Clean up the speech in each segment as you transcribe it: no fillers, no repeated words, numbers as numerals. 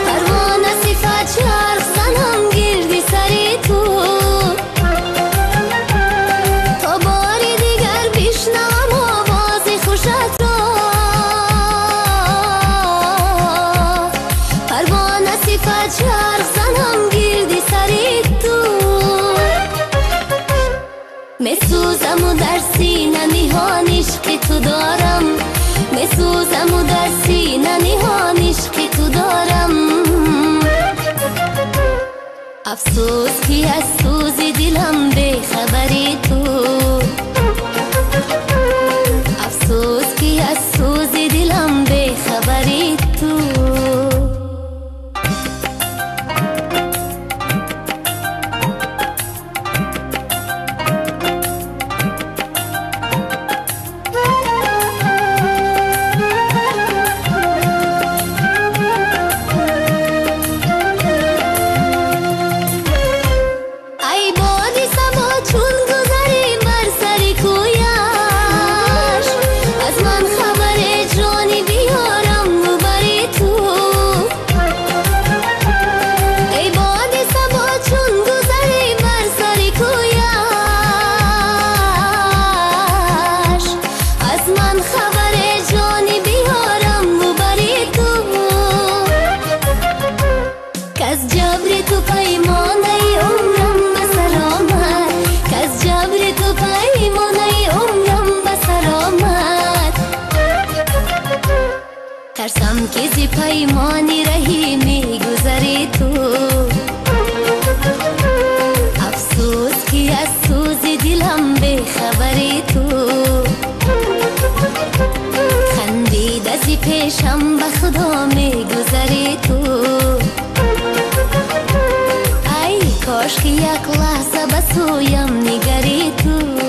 پروانه صفت چرخ زنم گردی سری تو تا باری دیگر بشنوم آواز خوشت را پروانه صفت چرخ زنم گردی سری تو میسوزم و در سینه نهان عشق تو دارم میسوزم و در سینه نهان عشق تو دارم افسوس که از سوز دلم به خبری تو افسوس که از سوز دلم به خبری تو ترسم که زی پیمانی رهی می گذری تو افسوس که از سوز دلم به خبری تو خندید زی پیشم به خدا می گذری تو ای کاش که یک لحظه به سویم نگری تو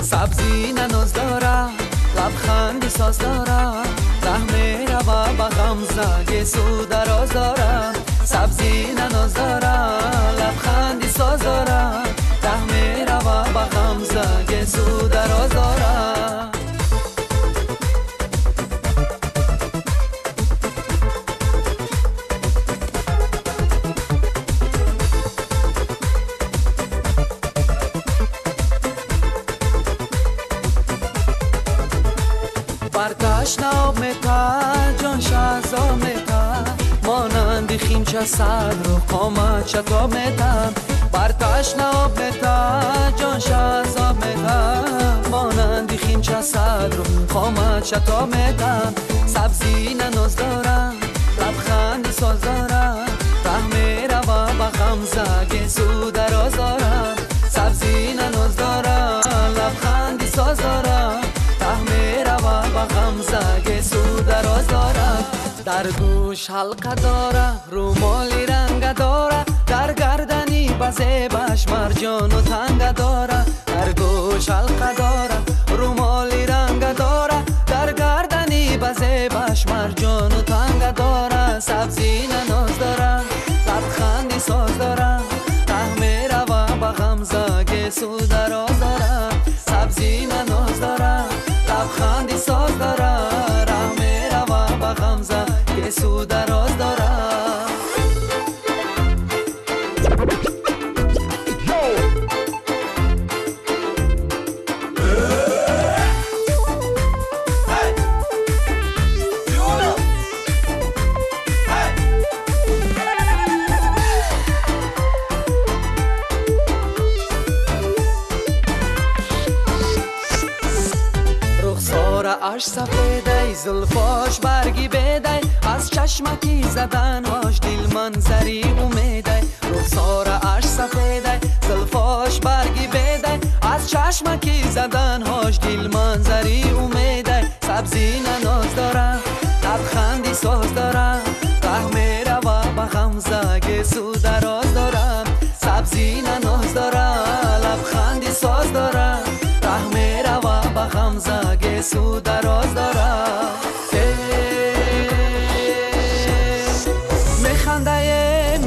سبزی نناز داره لبخندی ساز داره ره میره و به غمزه سو دراز داره سبزی نناز داره لبخندی ساز داره ره میره و به غمزه سو دراز داره تشناب میتا جان شهزاد میتا مانند خیمچه صد رو قامت شتاب میتا بر تشناب میتا جان شهزاد میتا مانند خیمچه صد رو قامت شتاب میتا سبزی نناز دارم لبخندی ساز دارم ره میره و به غمزه سو دراز دارم سبزی نناز دارم لبخندی ساز دارم ره میره و به غمزه سو دراز دارم در گوش حلقه داره رومالی رنگ داره در گردنی بزیبش مرجان و تنگ داره در گوش حلقه داره رومالی رنگ داره در گردنی بزیبش مرجان و تنگ داره سبزی نناز داره لبخندی ساز داره ره میره و به غمزه سو دراز داره سبزی نناز داره لبخندی ساز داره ره میره و به غمزه سو دراز داره اش سفیده زلفاش برگی بیده از چشمکی زدن هاش دل منظری امیده رخسارش سفیده زلفاش برگی بیده از چشمکی زدنهاش دل منظری امیده سبزی نناز داره لبخندی ساز داره ره میره و به غمزه سو دراز داره سبزی نناز داره لبخندی ساز داره ره میره و به غمزه سو دراز داره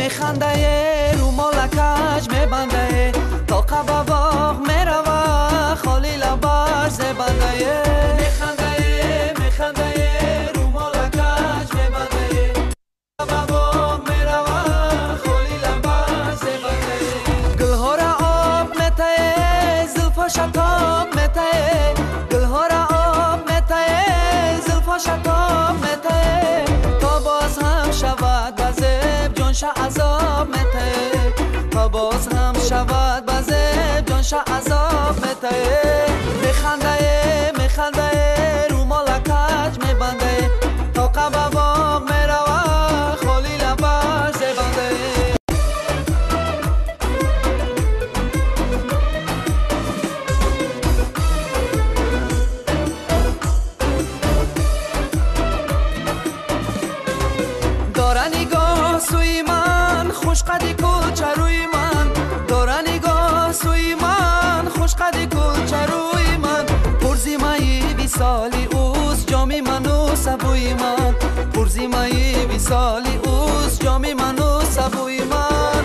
میخنده رو مالکش میبنده تا قباباغ میروه خالی لباش زبنده میخنده رو مالکش میبنده قباباغ میروه خالی لباش زبنده گلها را آب میتایه زلفا شتاب میتایه گلها را آب میتایه زلفا شتاب میتایه تا باز هم شود بزب جانش عذاب میتایه تا باز هم شود بزب جانش عذاب میتایه میخنده رو مالکش میبنده تا قباباغ میروه خالی لباش زبنده داره نگاه سوی من خوش قدی کوچروی من داره نگاه سوی من خوش قدی کوچروی من پرزی مایی بی سالی اوز جامی منو سبوی من پرزی مایی بی سالی اوز جامی منو سبوی من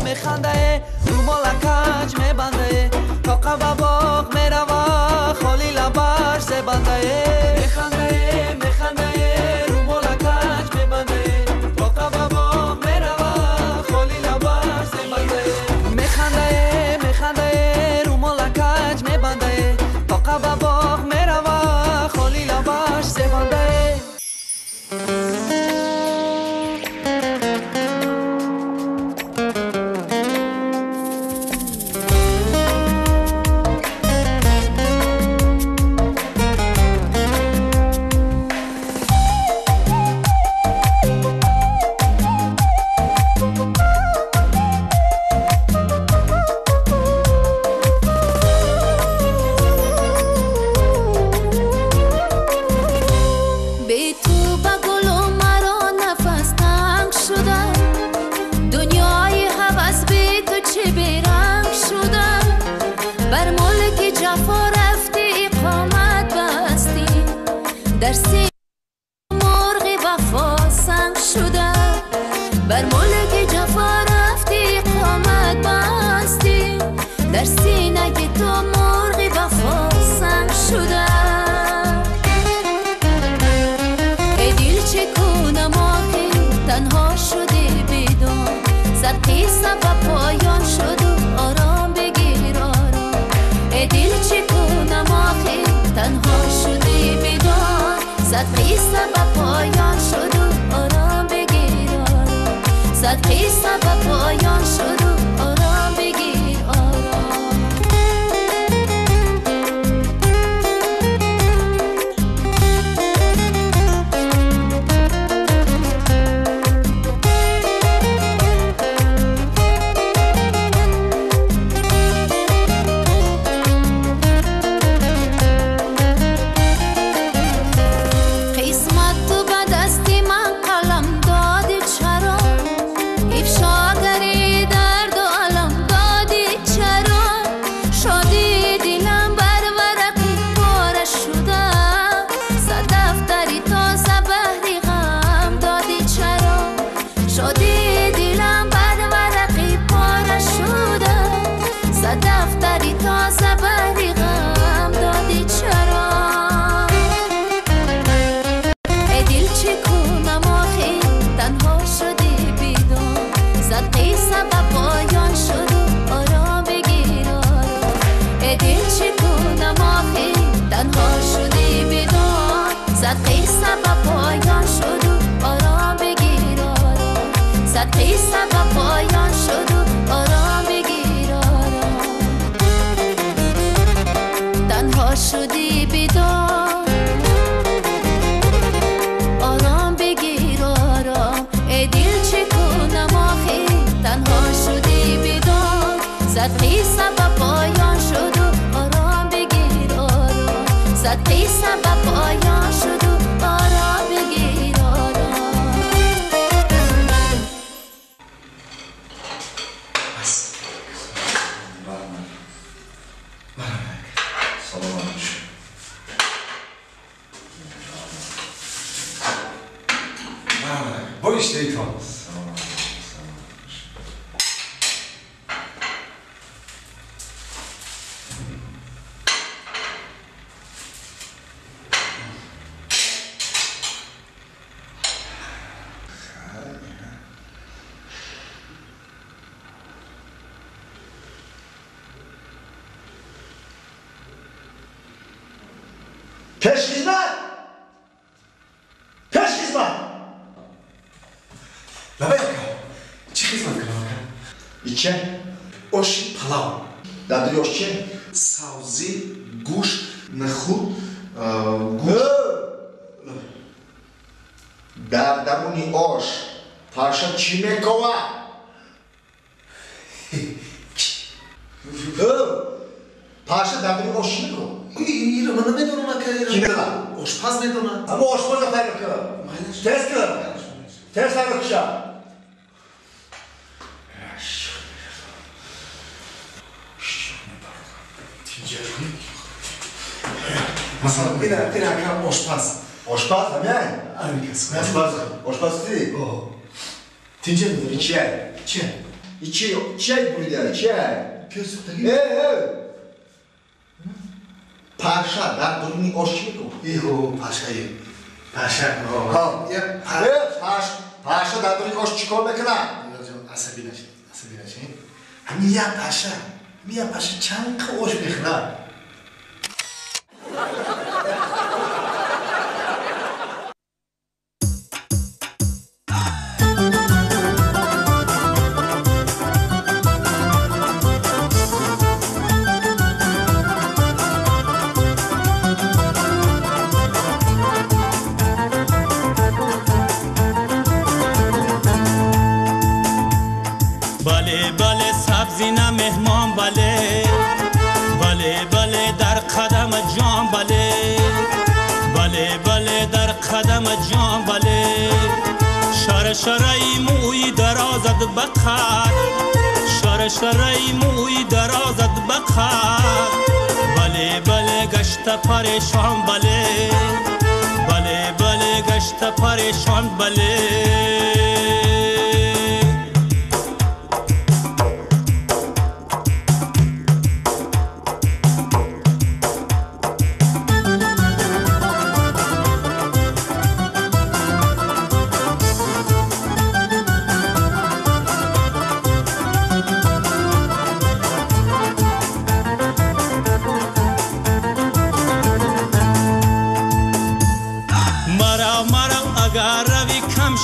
میخنده رو مالکش میبنده تا قباباغ میروه خالی لباش زبنده میخنده رو مالکش میبنده تا قباباغ میروه خالی لباش زبنده میخنده رو مالکش میبنده تا قباباغ میروه خالی لباش زبنده در سینه مرغ وفا سنگ شده بر ملک جفا رفتی اقامت بستی در سینه تو مرغ وفا سنگ شده ای دل چکونم آخی تنها شدی بدون سرقی سبب پایان شد و آرام بگیر آرام ای دل چکونم آخی تنها شدی بدون صدقی سبب پایان شد و آرام بگیر آرام صدقی سبب پایان شد و آرام بگیر آرام صدقی سبب پایان شد و آرام بگیر آرام صدقی سبب پایان شد و آرام بگیر آرام تنها شدی بیدار آرام بگیر آرام ای دل زد بی سبب پایان شد و آرام بگیر آرام. Boisz tej to. Peş hizmet! Peş hizmet! Labayka. Çi xizmat qilaman? İçe, Osh palav. dadri oşçe. Savzi, go'sht, naxud, go'sht. Dardamuni oş. Paşa çimekova. Paşa dadri oş çimekova. اینو من نمیدونم که کی میدونه؟ آشپز میدونه. Ama oşmaza fark kırar. Ters kırar. Ters fark kışa. Mesela این اکرم آشپز. Oşpaz hemen. همین کس. Oşpaz. Oşpaz değil. تینجه میدونی؟ İçe. چه؟ İçe burada. İçe. کسی تگی؟ Paşa dadri oş çimekova. ایهو پاشایی. پاشا. Ha. یه Paşa dadri oş çikol mekna. عصبی نشین. عصبی نشین. همین یه پاشا. یه پاشا چند خوش میخوره. بله بله سبزی نه مهمان بله بله بله در قدم جان بله بله بله در قدم جان بله شرشرای موی درازد بخر شرشرای موی درازد بخر بله بله گشت پریشان بله بله بله گشت پریشان بله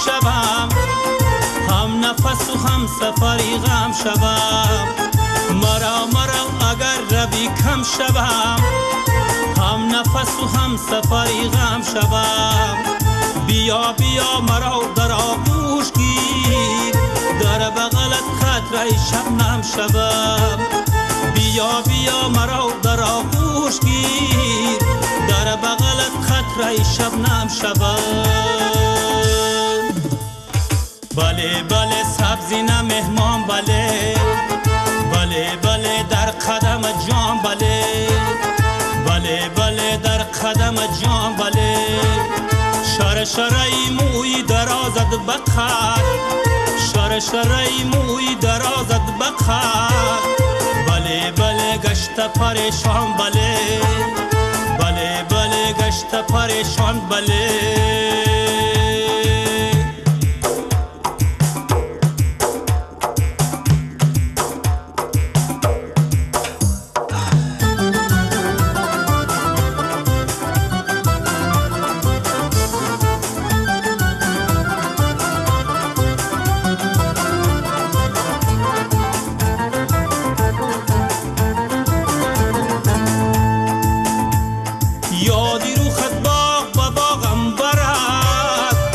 شوم هم نفس و هم سفری غم شوم مرا اگر روی کم شوم هم نفس و هم سفری غم شوم بیا بیا مرا در آغوش گیر در بغلت خاطره شبنم شوم بیا بیا مرا در آغوش گیر در بغلت خاطره شبنم شوم بله بله سبزی نه مهمان بله بله بله در قدم جان بله بله بله در قدم جان بله شرشرای موی درازد بخر شرشرای موی درازد بخر بله بله گشت پریشان بله بله بله گشت پریشان بله یادی رو خط باغ با باغم برد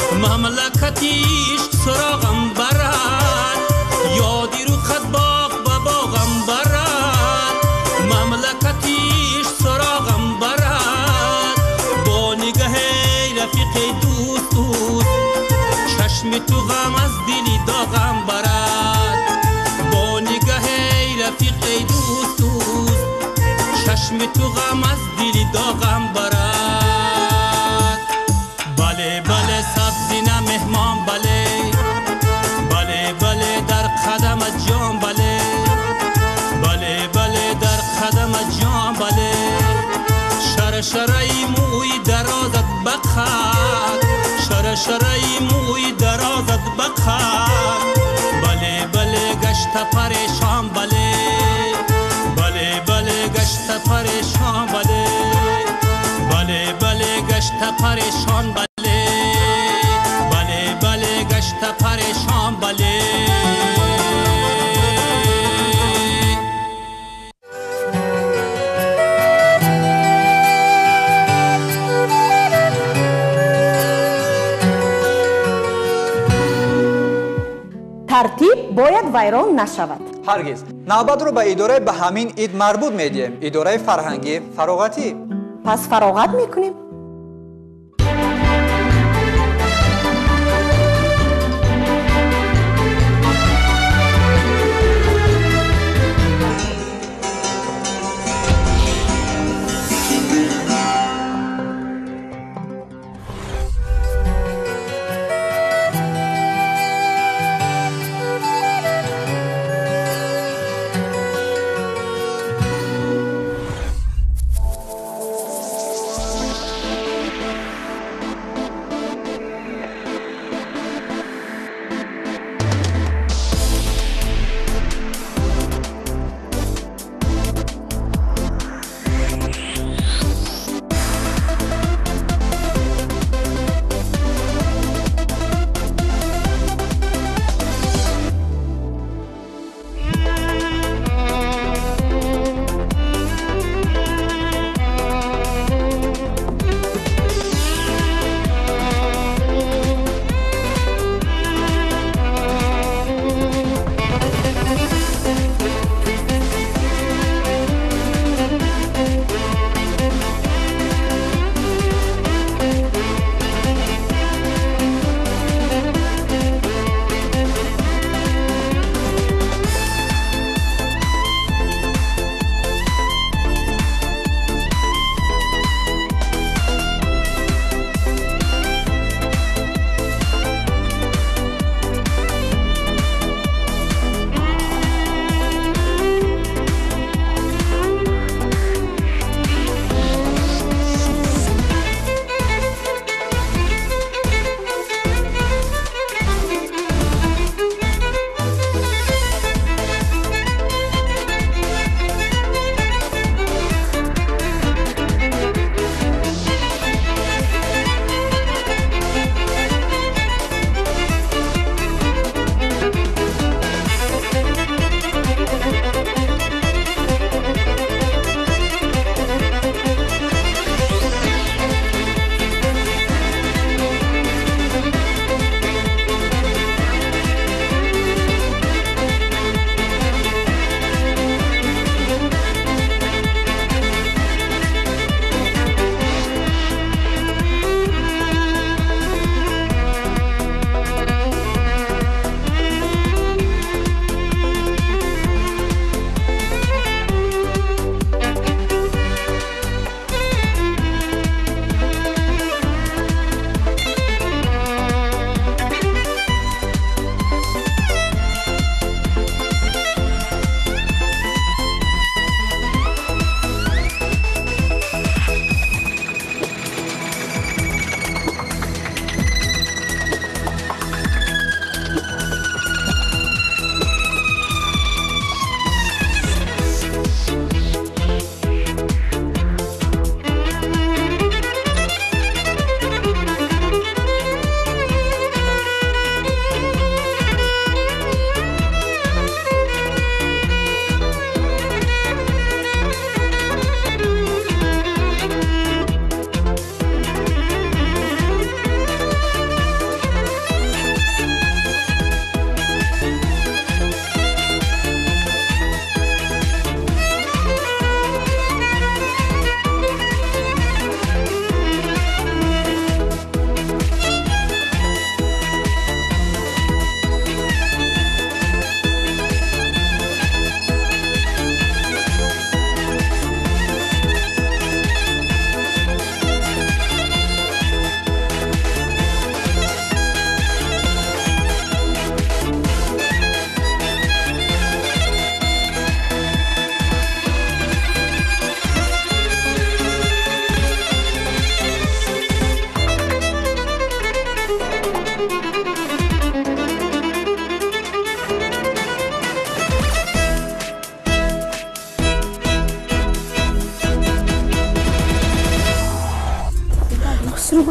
تو غم از دلی داغم برد. بله بله سبزینه مهمان بله، بله بله در قدم جان بله، بله بله در قدم جان بله. شرشرای موی درازت بخد، شرشرای موی درازت بخد. بله بله گشت پریشان بله، بله بله گشت پریشان بله، بله بله گشت پریشان بله، بله بله گشت پریشان بله. тартиб бояд вайрон нашавад. ҳаргиз навбатро ба идораи ба ҳамин ид марбут медиҳем, идораи фарҳангӣ фароғатӣ. пас фароғат мекунем.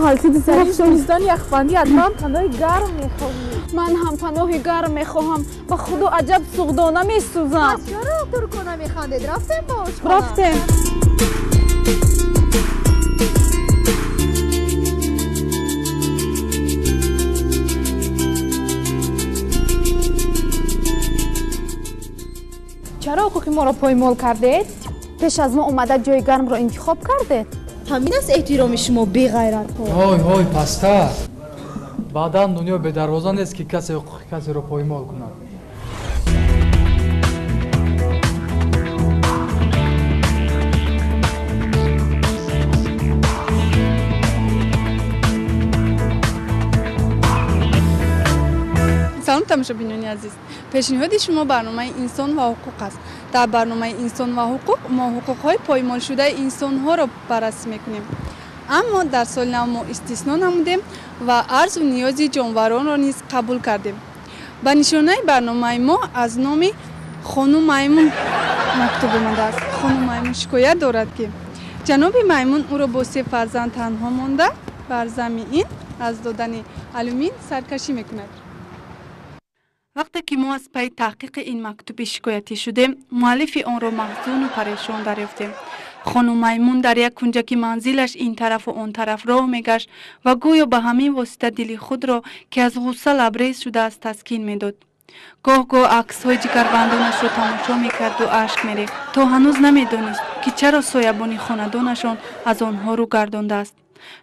حالتی زنی دوستان یخبندی از من پناه گرم میخواهم. من هم پناه گرم میخواهم. با خدا عجب سوغدانه میسوزم. چرا ترکونه میخواندید؟ رفتیم با آشخانه؟ رفتیم. چرا حقوق ما را پایمال کردید؟ پیش از ما اومده جای گرم را انتخاب کردید. همین است احترام شما بی غیرت ها. های پستر. بعدا دنیا به دروازه نیست که کسی حقوق کسی را پایمال کند. سلام تماشابینان عزیز. پیشنهاد شما برنامه انسان و حقوق است. در برنامه انسان و حقوق ما حقوق‌های پایمال شده انسان‌ها را بررسی می‌کنیم. اما در سال نو ما استثنا نمودیم و عرض و نیاز جانوران را نیز قبول کردیم. به نشانه برنامه ما از نام خانم میمون مکتوب آمده است. خانم میمون شکایت دارد که جناب میمون او را با 3 فرزند تنها مانده بر زمین از دادن الومین سرکشی می‌کند. وقتی که ما از پی تحقیق این مکتوب شکایتی شدیم، مؤلف آن را محزون و پریشان دریافتیم. خانم میمون در یک کنجک منزلش این طرف و آن طرف راه میگشت و گویا به همین واسطه دل خود را که از غصه لبریز شده است تسکین میداد. گاه عکس‌های جگربندانش را تماشا میکرد و اشک میریخت تا هنوز نمیدانست که چرا سایبان خاندانشان از آنها رو گردانده است.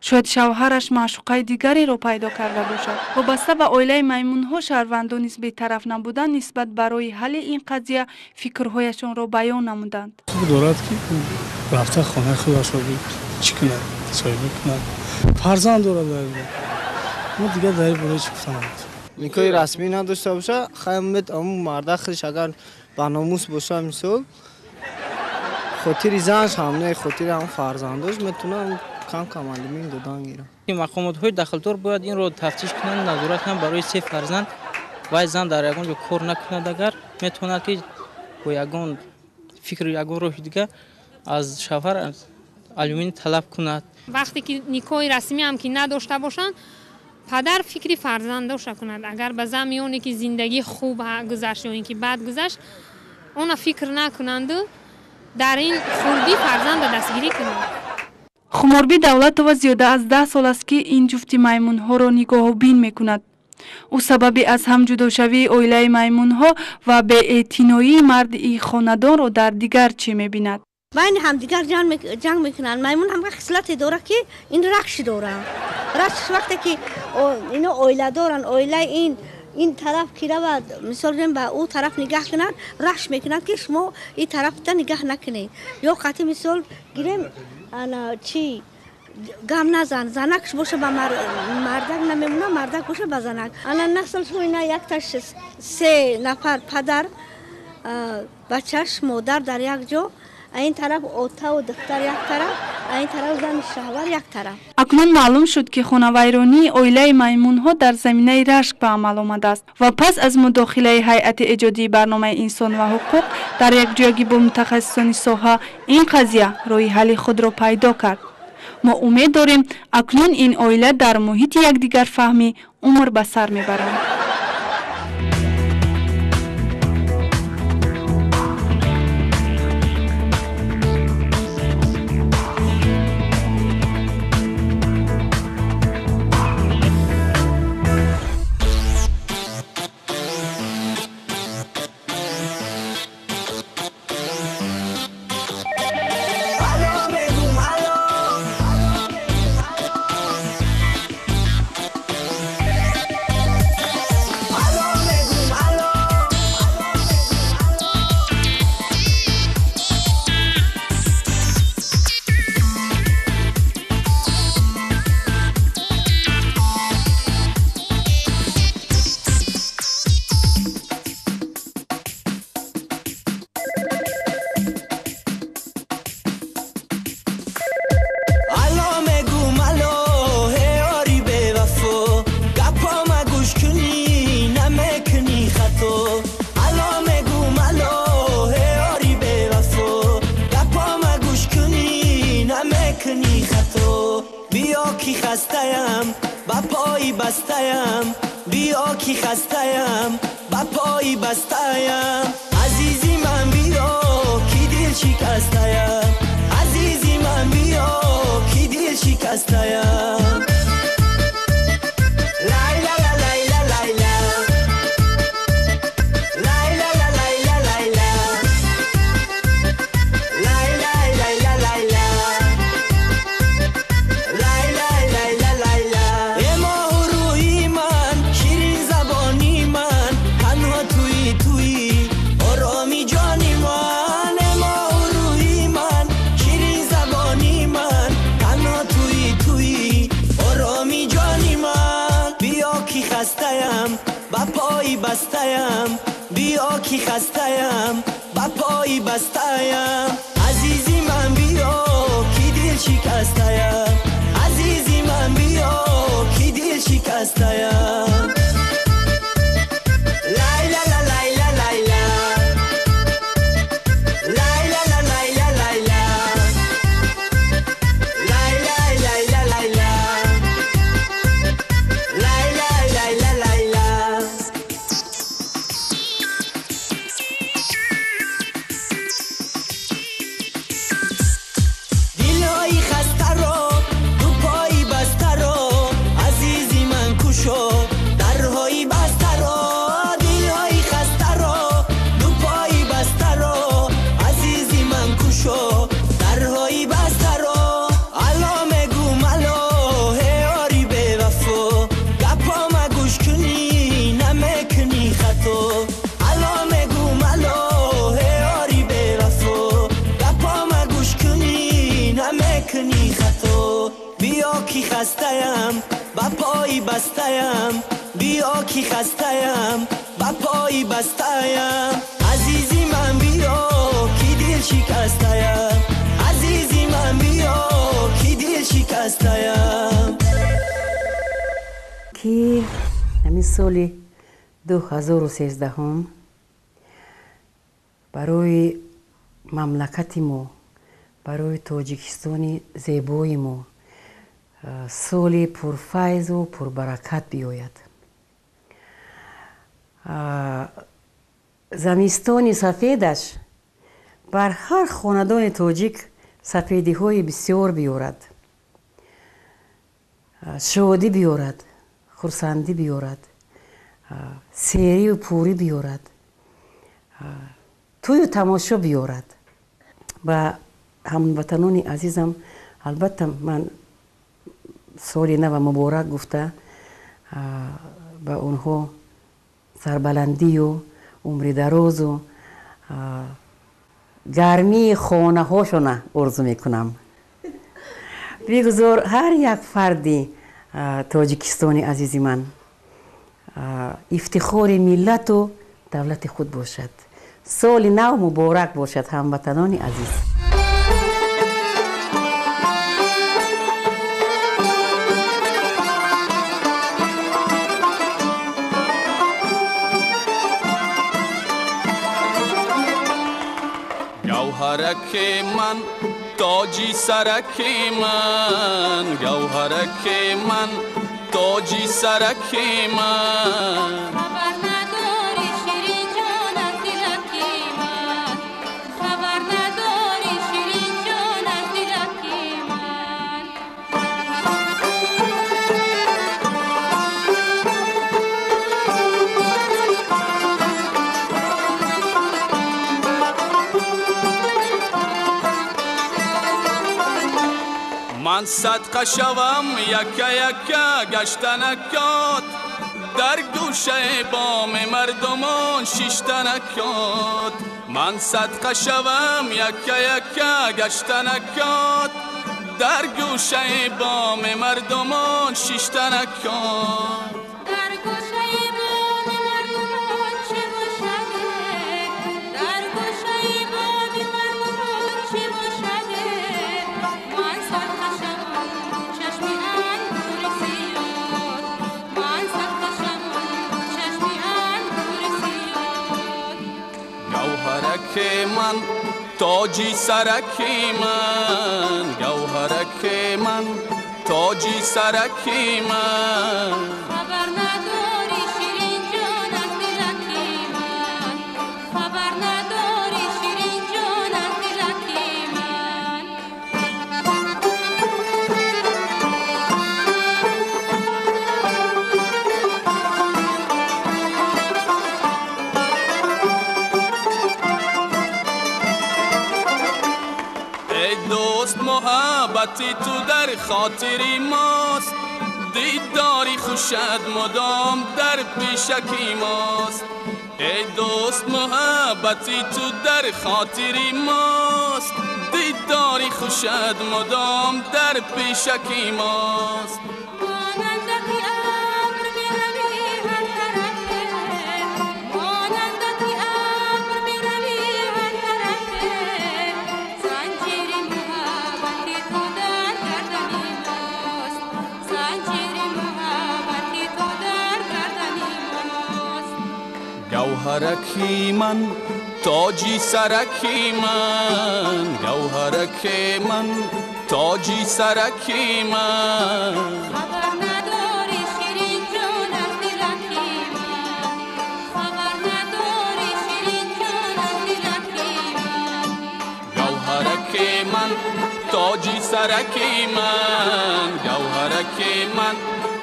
شاید شوهرش معشوقه دیگری را پیدا کرده باشد. وابسته به عائله میمون‌ها شهروندان نیز بی‌طرف نبودند نسبت برای حل این قضیه فکرهایشان را بیان نمودند. دارد که رفته خانه خودش را چی کند؟ صاحب کند. فرزند دارد. ما دیگه در این باره چی گفتم؟ نیکای رسمی نداشته باشه خیمت اون مرده خودش اگر با ناموس باشه مثال خاطر زنش هم نه خاطر هم فرزندش میتونه کم الومین دادن گیره. این مقامات داخل‌تر باید این رو تفتیش کنند، نظارت کنند برای 3 فرزند و زن در یگان کار نکند اگر میتونه که با یگان فکر یگان روح دیگه از شوهر الومین طلب کند. وقتی که نیکای رسمی هم که نداشته باشند پدر فکری فرزندش کند. اگر به زن میونه که زندگی خوب گذشت یا اینکه بد گذشت اون فکر نکنند در این خوبی فرزند دستگیری کنند. خماربی دولتова زیاده از 10 سال است که این جفت میمون‌ها را نگاه بین میکند. او سببی از هم جداشوی عائله میمون‌ها و بی‌اعتنایی مرد این خاندان را در دیگر چه می‌بیند؟ بین هم دیگر جنگ میکنن. میمون هم خصلت داره که این رخش داره. رخش وقتی که اینا عائله دارن، عائله این طرف کی رود مثلا به او طرف نگاه کنند رخش میکنند که شما این طرف تا نگاه نکنید. یا قطعی مثال گیریم انا چی گام نزن زنکش باشه به مردک نمیمونه مردک باشه به زنک. الان نسل شو اینا یک تاش 3 نفر پدر بچهش مادر در یک جا، این طرف اوتا و دختر یک طرف، این طرف زن شوهر یک طرف. اکنون معلوم شد که خانوایرانی عائله میمون‌ها در زمینه رشک به عمل آمده است و پس از مداخله هیئت ایجادی برنامه انسان و حقوق در یک جایی با متخصصان ساحه این قضیه راه حل خود را پیدا کرد. ما امید داریم اکنون این عائله در محیط یکدیگر فهمی عمر به سر میبرند. خسته‌ام با پای بسته‌ام بیا کی خسته‌ام با پای بسته‌ام عزیزی من بیا کی دل شکسته‌ام عزیزی من بیا کی دل شکسته‌ام با پای بسته‌ام بیا کی خسته‌ام با پای بسته‌ام عزیزی من بیا کی دل شکسته‌ام عزیزی من بیا کی دل شکسته‌ام خسته‌ام با پای بسته‌ام بیا کی خسته‌ام با پای بسته‌ام عزیزی من بیا کی دل شکسته‌ام عزیزی من بیا کی دل شکسته‌ام که همین سال 2013 برای مملکت ما برای تاجیکستان زیبای ما سال پرفیض و پربرکت بیاید. زمستان سفیدش بر هر خاندان تاجیک سفیدی های بسیار بیارد، شادی بیارد، خرسندی بیارد، سیری و پوری بیارد، توی و تماشا بیارد. و هموطنان عزیزم البته من سال نو مبارک گفته به اونها سربلندی و عمر دراز و گرمی خانه هاشون آرزو میکنم. بگذار هر یک فردی تاجیکستانی عزیزی من افتخار ملت و دولت خود باشد. سال نو مبارک باشد هموطنان عزیز. گوهرک من تاجی سرک من گوهرک من تاجی سرک من خبر نداری شیرین جان از دلک من خبر نداری شیرین جان از دلک من من صدقه شوم یکه یکه گشتنکات در گوشه بام مردمان شیشتنکات من صدقه شوم یکه یکه گشتنکات در گوشه بام مردمان شیشتنکات در گوشه بام مردمان چه باشده در گوشه بام مردمان چه باشده من صدقه شوم چشمی انگور سیاد من صدقه شوم چشمی انگور سیاد گوهرک من تاجی سرک من گوهرک من تاجی سرکی من خبر نداری شیرین جان از دلکی من خبر نداری شیرین جان از دلکی من ای دوست محبتی تو در خاطری ماست دیداری خوشد مدام در پیشکی ماست ای دوست محبتی تو در خاطری ماست دیداری خوشد مدام در پیشکی ماست مانندتی ابر می‌روی هر طرفه مانندتی ابر می‌روی هر طرفه زنجیر محبتی تو در گردنی ماست زنجیر محبتی تو در گردنی ماست گوهرکی من تاجی سرکی من گوهرکی من تاجی سرکی من خبر نداری شیرین جان از دلکی من خبر نداری شیرین جان از دلکی من گوهرکی من تاجی سرکی من گوهرکی من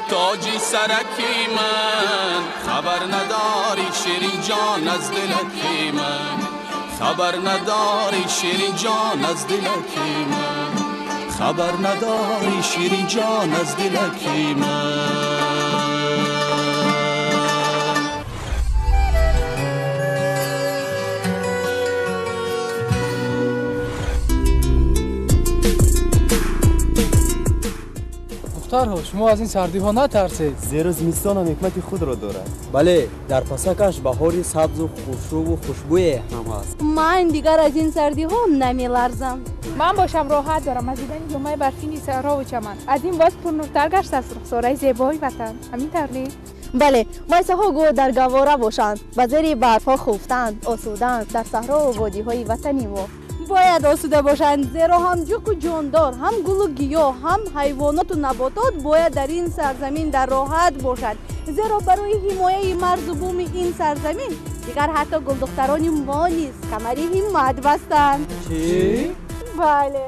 تاجی سرکی من خبر نداری شیرین جان از دلکی من خبر نداری شیرین جان از دلکی من خبر نداری شیرین جان از دلکی من دخترها شما از این سردی ها نترسید زیرا زمستان هم حکمت خود را دارد. بله در پسکش بهاری سبز و خوشرو و خوشبوی هم هست. من دیگر از این سردی ها نمی لرزم. من باشم راحت دارم از دیدن جمعه برفینی صحرا و چمن. از این باز پرنورتر گشت از رخساره زیبای وطن. همین طرلی؟ بله مایسه ها گو در گواره باشند و زیر برف ها خفتند آسودند در صحرا و وادی های وطنی ما باید آسوده باشند زیرا هم جوک و جاندار هم گل و گیاه هم حیوانات و نباتات باید در این سرزمین در راحت باشند زیرا برای حمایه مرز و بوم این سرزمین دیگر حتی گل دختران ما نیز کمری همت بستند. چی؟ بله.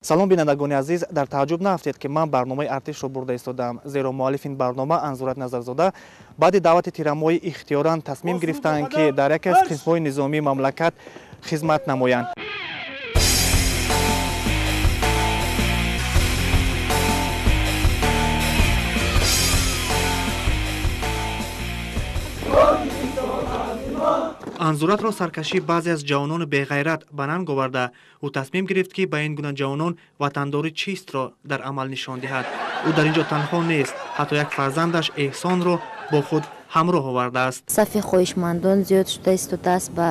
салом бинандагони азиз дар тааҷҷуб нафтед ки ман барномаи артишро бурда истодам зеро муаллиф ин барнома анзурат назарзода баъди даъвати тирамоҳӣ ихтиёран тасмим гирифтанд ки дар яке аз қисмҳои низомии мамлакат хизмат намоянд. анзуратро саркашии баъзе аз ҷавонони беғайрат ба нанг оварда ӯ тасмим гирифт ки ба ин гуна ҷавонон ватандори чистро дар амал нишон диҳад. ӯ дар ин ҷо танҳо нест, ҳатто як фарзандаш эҳсонро бо худ ҳамроҳ овардааст. сафи хоҳишмандон зиёд шуда истодааст ба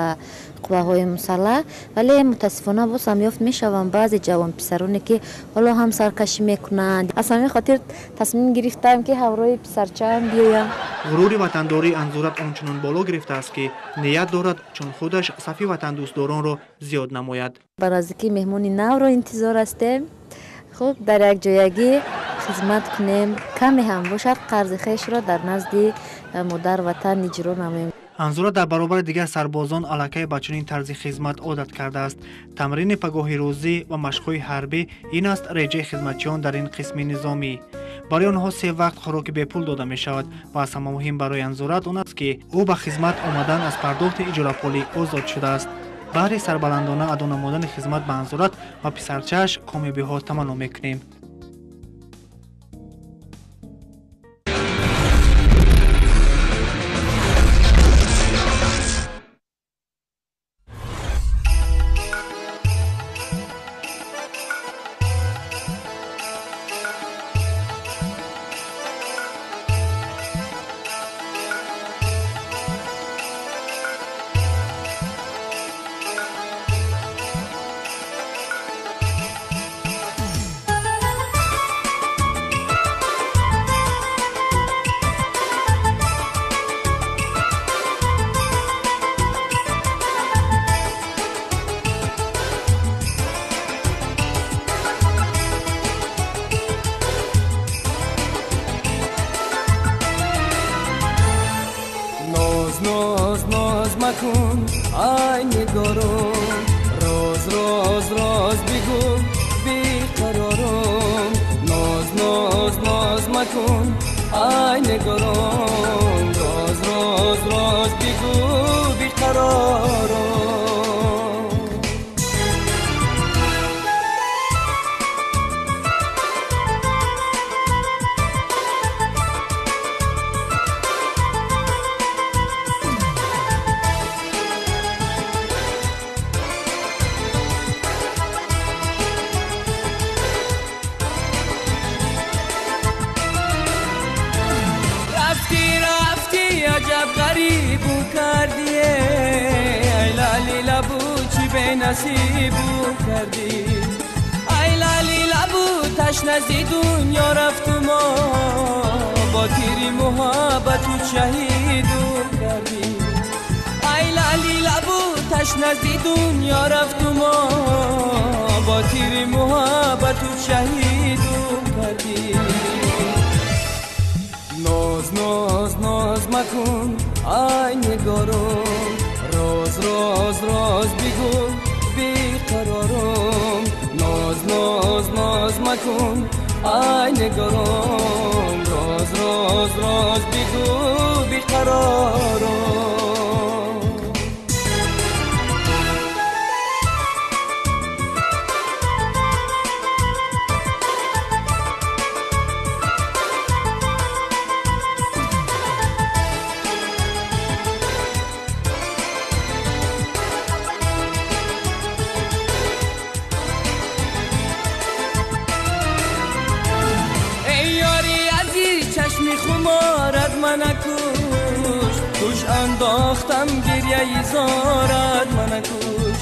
қувваҳои мусаллаҳ вале мутаассифона боз ҳам ёфт мешаванд баъзе ҷавонписароне ки ҳоло ҳам саркашӣ мекунанд. аз ҳамин хотир тасмим гирифтаам ки ҳамроҳи писарчаам биёям. ғурури ватандории анзурат ончунон боло гирифтааст ки ният дорад чун худаш сафи ватандӯстдоронро зиёд намояд. ба наздики меҳмони навро интизор ҳастем. хуб дар якҷоягӣ хизмат кунем каме ҳам бошад қарзи хешро дар назди модар ватан иҷро намоем. анзурат дар баробари дигар сарбозон аллакай ба чунин тарзи хизмат одат кардааст. тамрини пагоҳи рӯзӣ ва машқҳои ҳарбӣ ин аст реҷаи хизматчиён дар ин қисми низомӣ. барои онҳо 3 вақт хӯроки бепул дода мешавад ва аз ҳама муҳим барои анзурат он аст ки ӯ ба хизмат омадан аз пардохти иҷорапулӣ озод шудааст. баҳри сарбаландона адо намудани хизмат ба анзурат ва писарчааш комёбиҳо таманно мекунем. مکن ای نگارم راز راز راز بگو بیقرارم ناز ناز ناز مکن ای نگارم راز راز راز بگو بیقرارم نصیبو کردی ای لالی لبو تشنه دنیا رفتم با تیری محبت و شهیدو کردی ای لالی لبو تشنه دنیا رفتم با تیری محبت و شهیدو کردی ناز ناز ناز مکن ای نگارم راز راز راز بگو بیقرارم ناز ناز ناز مکن ای نگارم راز راز راز بگو بیقرارم خمارت من کش توش انداختم گریه زارت من کش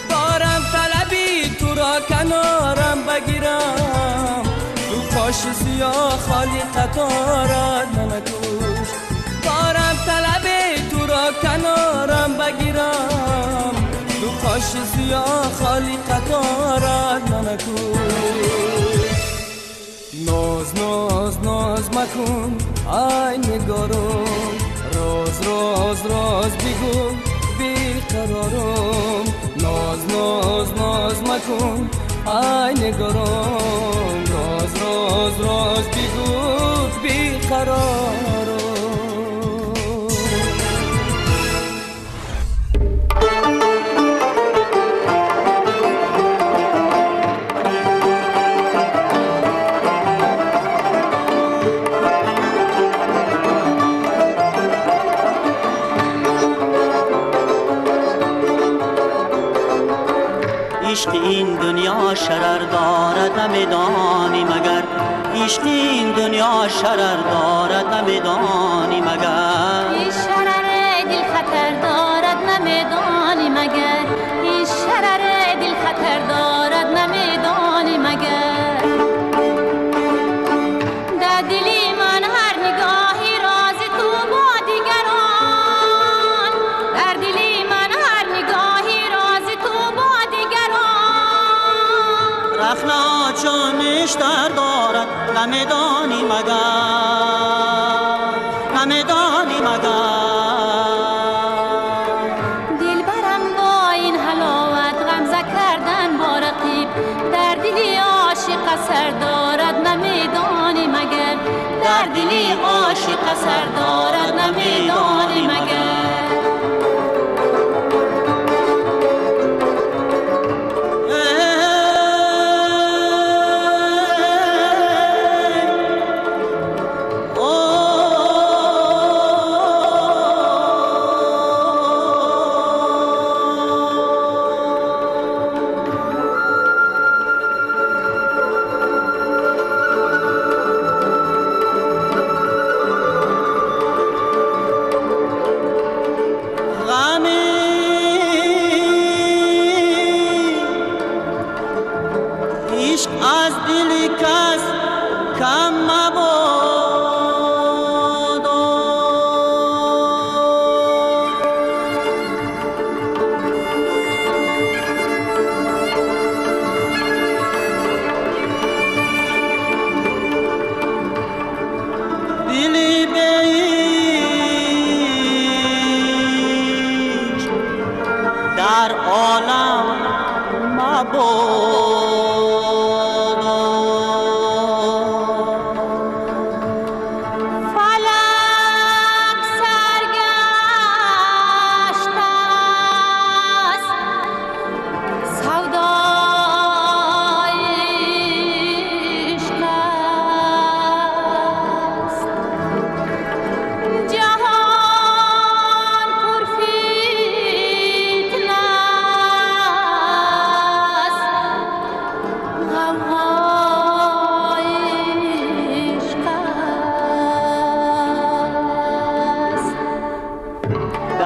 دارم طلبی تو را کنارم بگیرم تو پاش سیاه خالی قطارت من کش دارم طلبی تو را کنارم بگیرم تو پاش سیاه خالی قطارت من کش ناز ناز ناز مکن ای نگارم راز راز راز بگو بیقرارم ناز ناز ناز مکن ای نگارم راز راز راز بگو بیقرارم عشق این دنیا شرر دارد نمیدانی مگر عشق این دنیا شرر دارد نمیدانی مگر این شرر دل خطر دارد نمیدانی مگر این شرر دل خطر دارد نمیدانی مگر در دلی من هر نگاهی راز تو با دیگران در دلی من هر نگاهی راز تو با دیگران رخنا چون نشتر دارد نمیدانی مگر نمیدانی مگر دل برم با این حلاوت غمزه کردن با رقیب در دلی عاشق اثر دارد نمیدانی مگر در دلی عاشق اثر دارد نمیدانی مگر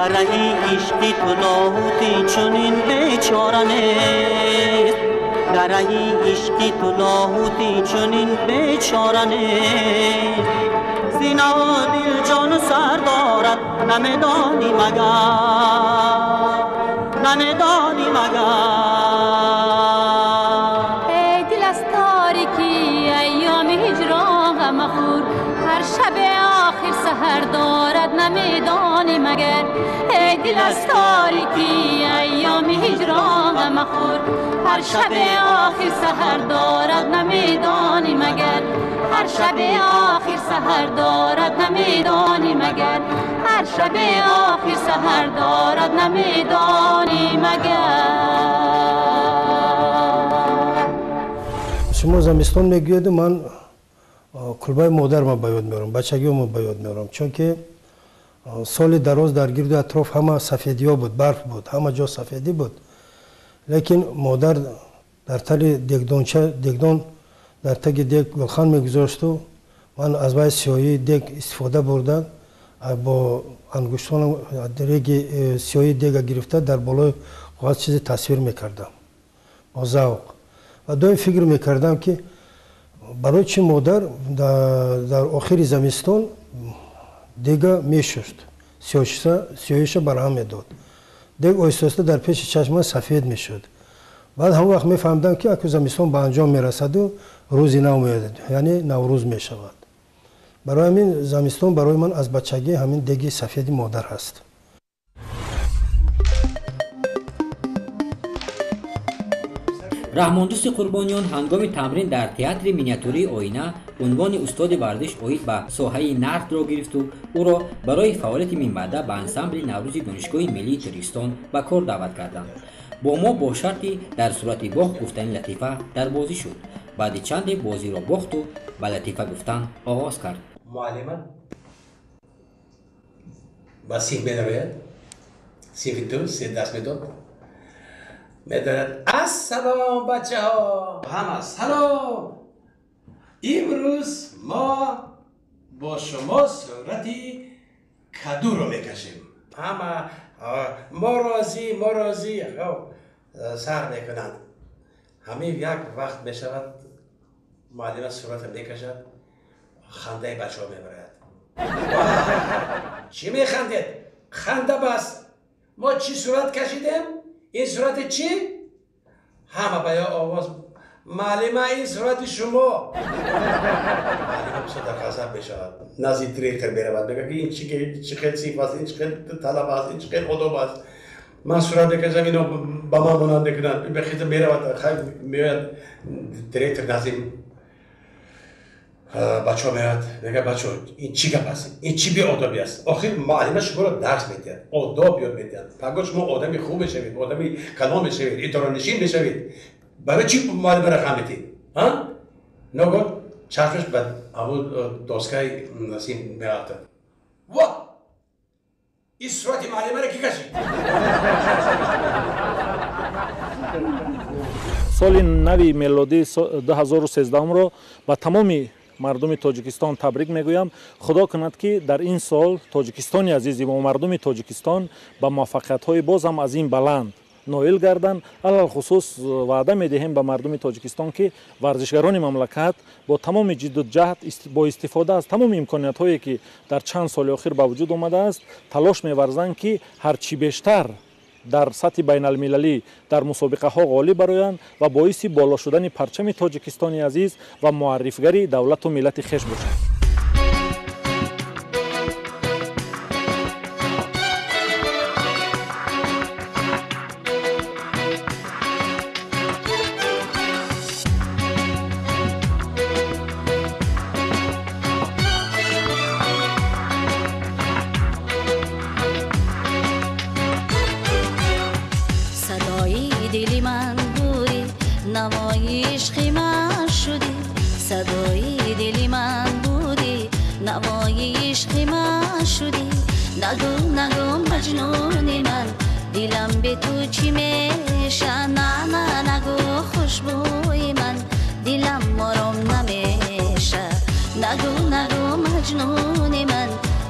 در رهی عشقی تو لاهوتی چنین بیچاره نیست در رهی عشقی تو لاهوتی چنین بیچاره نیست سینه و دل جان و سر دارد نمیدانی مگر نمیدانی مگر ای دل از تاریکی ایام هجران غم خور هر شب آخر سحر دارد نمیدانی مگر ای دل از تاریکی ایام هجران غم خور هر شب آخر سحر دارد نمیدانی مگر هر شب آخر سحر دارد نمیدانی مگر هر شب آخر سحر دارد نمیدانی مگر شما زمستان میگوید من کلبه مادر ما بیاد میارم بچگی ما بیاد میارم چون که سال دراز در گرد اطراف همه سفیدی ها بود برف بود همه جا سفیدی بود لیکن مادر در تل دگدان در تگ دگ گلخان میگذاشت و من از باید سیاهی دگ استفاده بردم با انگشتان درگ سیاهی دگ گرفته در بالای کاغذ چیزی تصویر میکردم با ذوق و دوم فکر میکردم که برای چی مادر در آخر زمستان دیگه میشست سیاهیش برهم میداد دیگه آیسته در پیش چشم سفید میشد بعد هم وقت میفهمدم که اگه زمستان به انجام میرسد و روزی نو میاد یعنی نوروز میشود برای همین زمستان برای من از بچگی همین دیگه سفید مادر هست رحماندوست قربانیان هنگام تمرین در تئاتر مینیاتوری آینه عنوان استاد ورزش اوید به ساحه نرد را گرفت و او را برای فعالیت مینبعده به انسامبل نوروزی دانشگاه ملی ترکستان به کار دعوت کردند با ما با شرطی در صورت باخت گفتن لطیفه در بازی شد بعد چند بازی را باخت و به لطیفه گفتن آغاز کرد معلم با سیخ بنوید سیخ دو سه دست میداد میدارد السلام بچه ها همه سلام امروز ما با شما صورتی کدو رو میکشیم همه ما راضی سر میکنند همه یک وقت میشود معلم صورت میکشد خنده بچه ها میبرد چی میخندید؟ خنده بس ما چی صورت کشیدیم؟ این صورت چی؟ همه باید آواز معلمه این صورت شما معلمه بسید در غضب بشود نزدیک دیرکتر برود بگه که این چی خیلی صیف است این چی خیلی طلب است این چی خیلی ادب است من صورت بکشم اینو با من مانند کنند بخیزم برود خیلی میاد دیرکتر نزدیک بچه ها میاد میگه بچه ها این چی گپ است این چی بی آدابی است آخر معلمه شما رو درس میدهد آداب یاد میدهد پگاه شما آدمی خوب بشوید آدمی کلام بشوید اداره‌نشین بشوید برای چی معلمه را خم میدید ها نگو چشمش به ابو دستگاه نسیم میاد وا این صورت معلمه را کی کشید سال نوی میلادی 2013 رو با تمام مردم تاجیکستان تبریک میگویم خدا کند که در این سال تاجیکستانی عزیزی و مردم تاجیکستان با موفقیت های باز هم از این بلند نائل گردند علل خصوص وعده میدهیم به مردم تاجیکستان که ورزشگران مملکت با تمام جد و جهد با استفاده از تمام امکانیت هایی که در چند سال اخیر به وجود آمده است تلاش می‌ورزند که هرچی بیشتر در سطح بین المللی در مسابقه ها غالب برآیند و باعث بالا شدن پرچم تاجیکستان عزیز و معرفیگری دولت و ملت خویش باشند.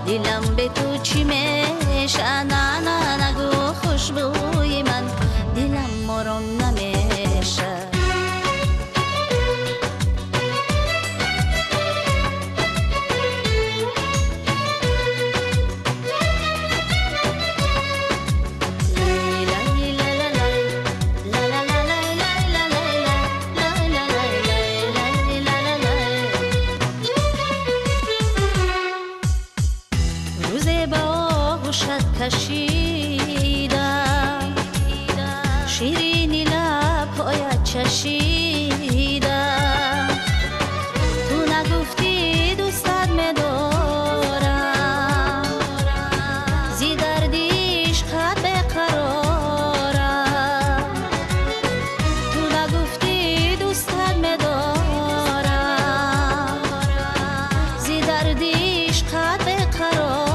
دلم به تو چی میشه نه نه نگو خوشبوی من دلم آرام نمیشه کشیدم شیرینی لب‌هایت چشیدم تو نگفتی دوستت می‌دارم زی درد عشقت بقرارم تو نگفتی دوستت می‌دارم زی درد عشقت بقرارم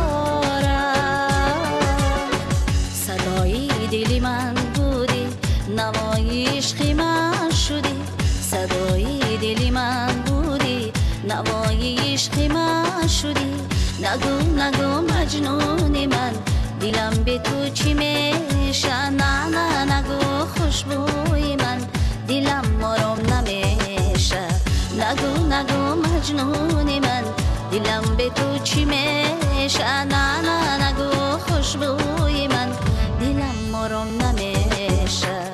دلی من بودی نوای عشقی من شدی صدای دلی من بودی نوای عشقی من شدی نگو نگو مجنون من دلم به تو چی میشه نه نه نگو خوشبوی من دلم آرام نمیشه نگو نگو مجنون من دلم به تو چی میشه نه نه نگو خوشبوی من دلم آرام نمیشه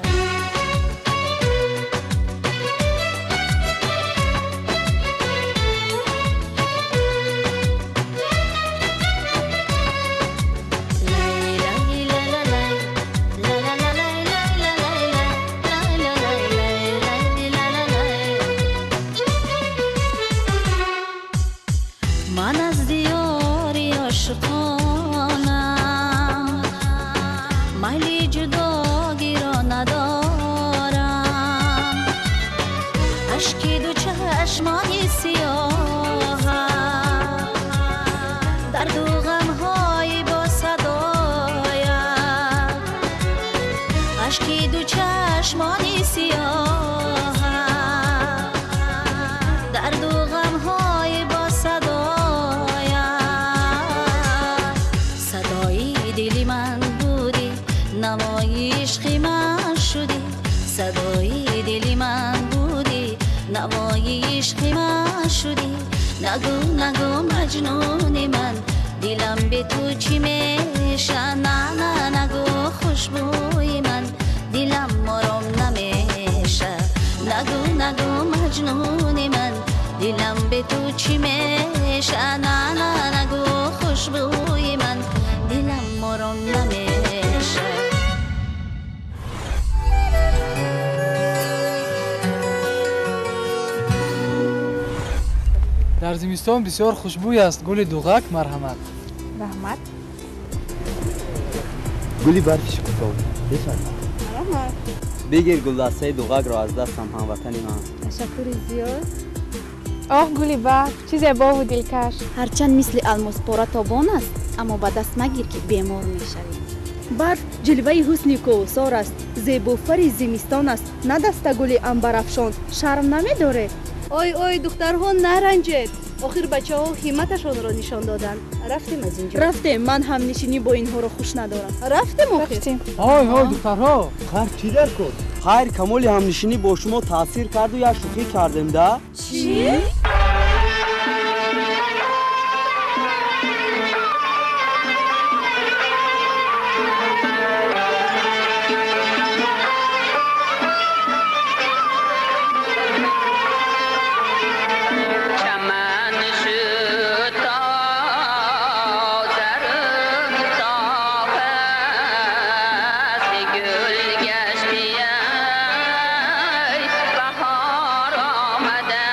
من از دیاری عاشقانم میلی جداگی را ندارم اشکی دو چشمانی سیاهم درد و غمهای با صدایم اشکی دو چشمانی سیاهم درد و غمهای با دلی من بودی نوای عشقی من شدی صدای دلی من بودی نوای عشقی من شدی نگو نگو مجنون من دلم به تو چی میشه نه نه نگو خوشبوی من دلم آرام نمیشه نگو نگو مجنون من دلم به تو چی میشه نه نه نگو خوشبوی من دلم آرام نمیشه در زمستان بسیار خوشبوی است گل دوغک مرحمت رحمت گلی برفش کتاب رحمت بگیر گلدسته دوغک را از دستم هموطنی من تشکر زیاد آه گلی برف چی زیبا و دلکش هرچند مثل الماس پاره تابان است اما به دست مگیر که بیمار میشوی برف جلوه حسن کوثر است زیبافر زمستان است نه دسته گل عنبرافشان شرم نمیداره اوی اوی دخترها نرنجید آخر بچه ها همتشان را نشان دادن رفتیم از اینجا رفتیم من هم نشینی با اینها را خوش ندارم رفتیم آخر آی های دخترها خیر چی در کن خیر کمال هم نشینی با شما تاثیر کرد و یا شوخی کردیم ده چی؟ بهار آمده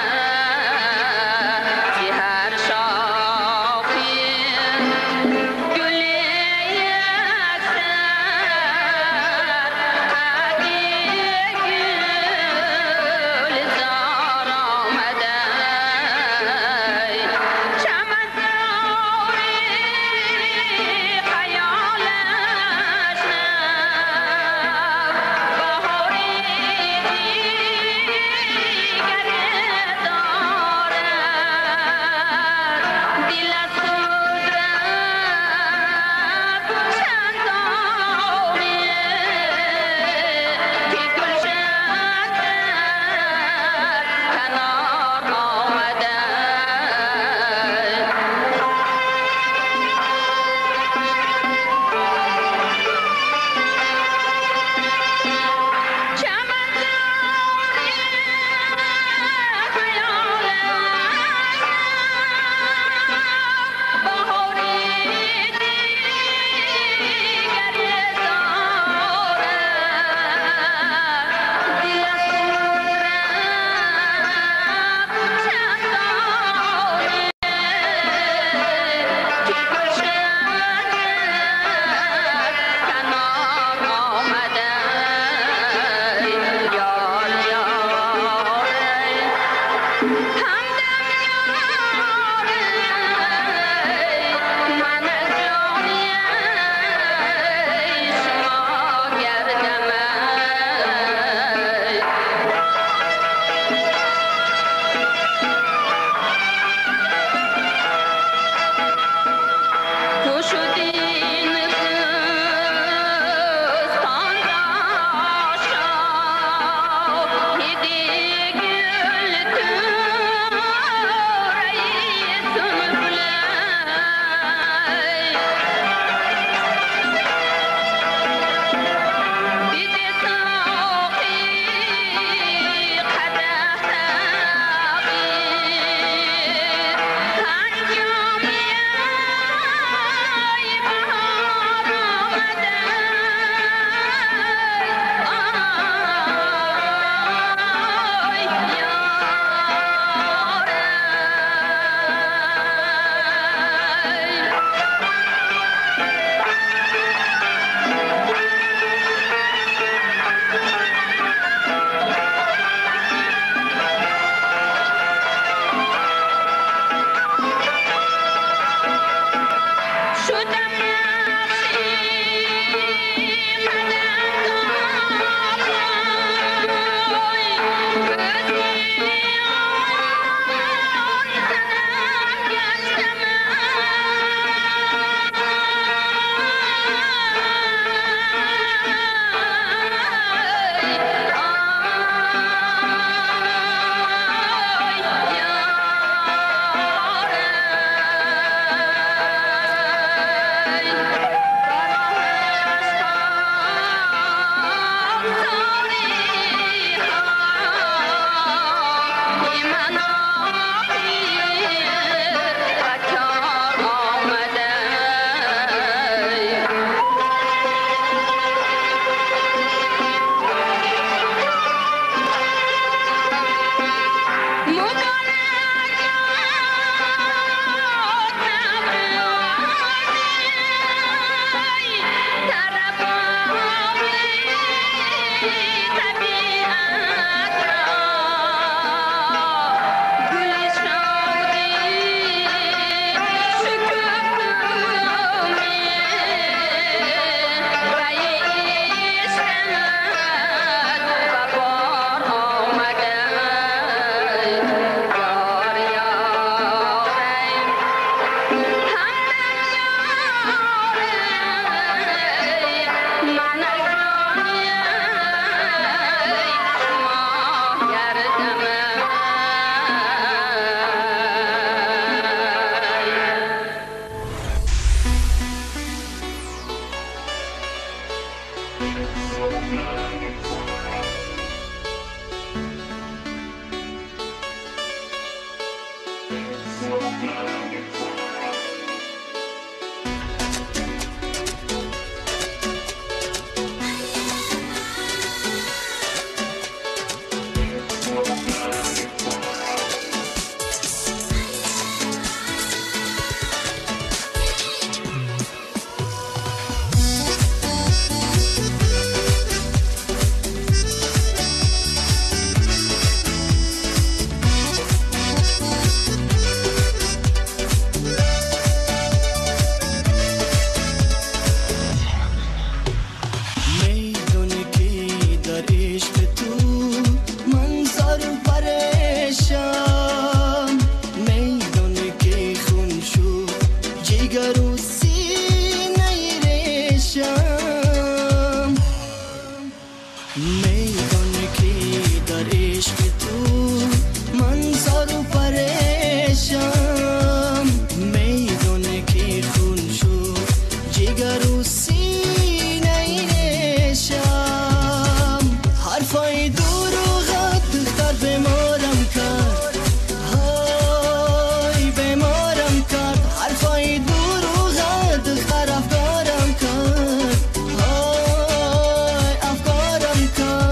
حرفای دروغه دختر افکارم کرد های افکارم کرد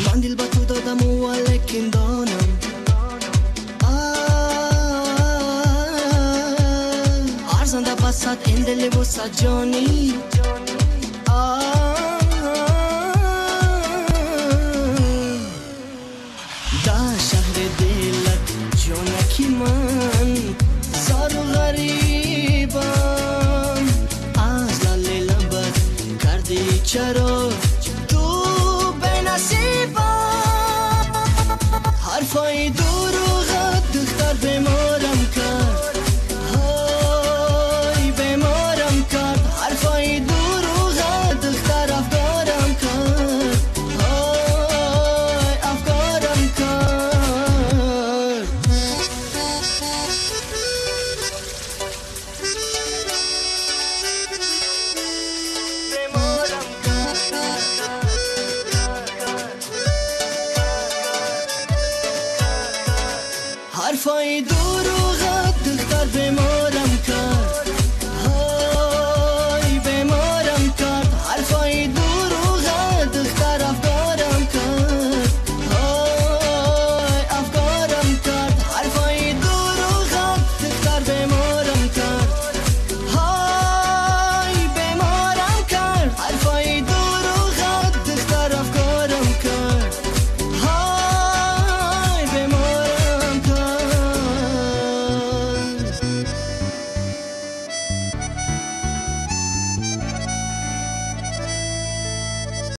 من دل با تو دادم و لیکن دانم ارزنده بسد این دل بسد جانی در شهر دلت جانکی من زار و غریبم از لال لبت کردی چرا حرفای دروغت دختر بیمارم کرد های بیمارم کرد حرفای دروغت دختر افکارم کرد های افکارم کرد بیمارم حرفای دروغت دختر بیمارم کرد